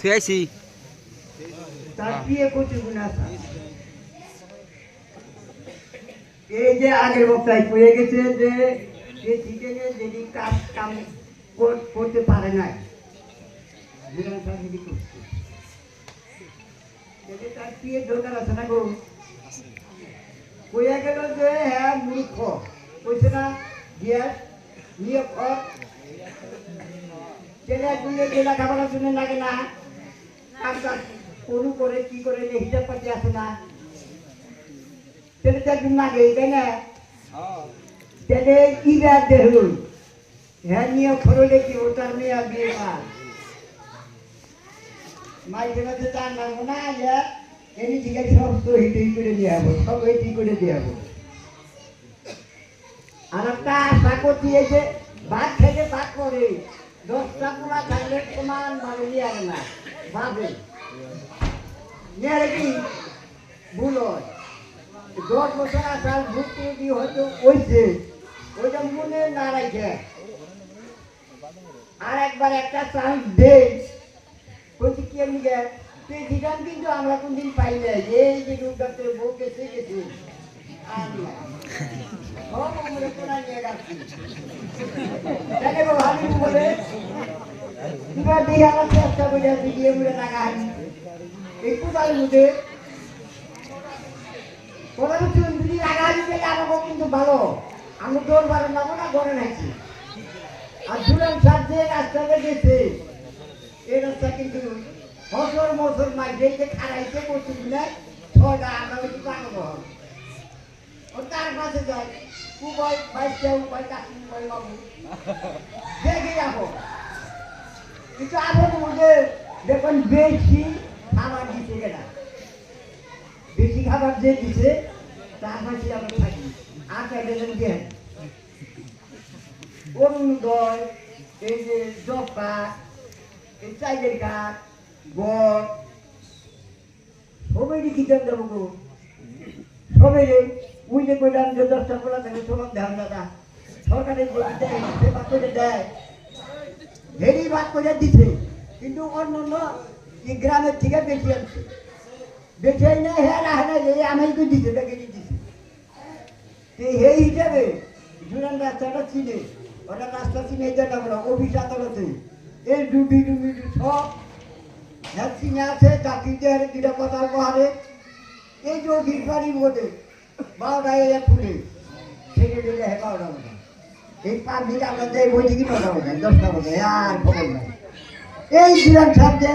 থুয়াইছি তার বিয়ে করতে গুণ আসা এই যে আগের বক্তায় কয়ে গেছে যে চিকেনে যদি কাজ কাম করতে পারে না তার বিয়ে দরকার আছে না গো কইয়া গেল যে হ্যাঁ মূর্খ কইছে না গ্যাস নিয়ে ছেলে দুলে জেলা খাবার জন্য লাগে না কাজ কাজ করু করে কি করে হিসাব পাতি আছে না ছেলেটা একদিন লাগে তাই না ছেলে কি ব্যাগ দেখুন হ্যাঁ নিয়ে খরলে কি ওটার মেয়ে বিয়ে না মাইকে মধ্যে তার নাম না যে এমনি ঠিক আছে সমস্ত হিটেই করে দিয়ে যাবো সব হিটেই করে দিয়ে যাবো আর একটা আশা করতে ভাত খেতে ভাত করে 10টা পোড়া থাকলে সমান ভাবে নিয়ে আরে না ভাবে নিয়ে আরে কি ভুল হয় 10 বছর আসার ভুল দিয়ে হয়তো ওইছে ওইটা মনে না রাখে আর একবার একটা চান্স দেয় বলছি কি এমনি গে প্রেসিডেন্ট কিন্তু আমরা কোনদিন পাই না এই যে ডক্টর বউ গেছে গেছে চেষ্টা করে দিয়ে বলে টাকা একটু তার মধ্যে যদি রাগাহারি পেলে আমাকে কিন্তু ভালো আমি তোর বারো নামো না ঘরে নাকি আর দুরান সার যে রাস্তাতে গেছে এই রাস্তা কিন্তু বছর বছর মাই যেতে খারাইতে করছি না 6টা আমরা একটু পাকাবো ও তার কাছে যায় কুবয় বাইশটা উপায় কাশি উপায় বাবু দেখে যাবো কিন্তু আবার মধ্যে দেখুন বেশি খাবার দিতে গেলা বেশি খাবার যে দিছে তার কাছে আমরা থাকি আটা বেজন দেন অরুণোদয় এই যে জপা এই চাইদের কাঠ গড় সবাই কিতাব দেবো গো সবাই ওই যে কইলাম যে 10টা পোলা থাকে সবার ধ্যান দাদা সরকারের যে দেয় সে ভাগ করে দেয় হেরি ভাগ করে দিছে কিন্তু অন্য অন্য এই গ্রামের থেকে বেশি আনছে বেশি না হ্যাঁ না হ্যাঁ এই আমাকে দিছে দেখে দিছে এই হিসাবে জুরান রাস্তাটা চিনে ওটা রাস্তা চিনে যেটা বলো অফিস আদালতে এই ডুবি ডুবি সব হ্যাঁ চিনে আছে চাকরিতে হারে 2টা কথা বহারে এই যে অফিস বাড়ি বোটে 12টায় ফুলে ছেড়ে দিলে হ্যাঁ 12টা বাজে এই 5 দিন আমরা যাই বই থেকে 9টা বাজে 10টা বাজে আর খবর নাই এই জুরান সাহেব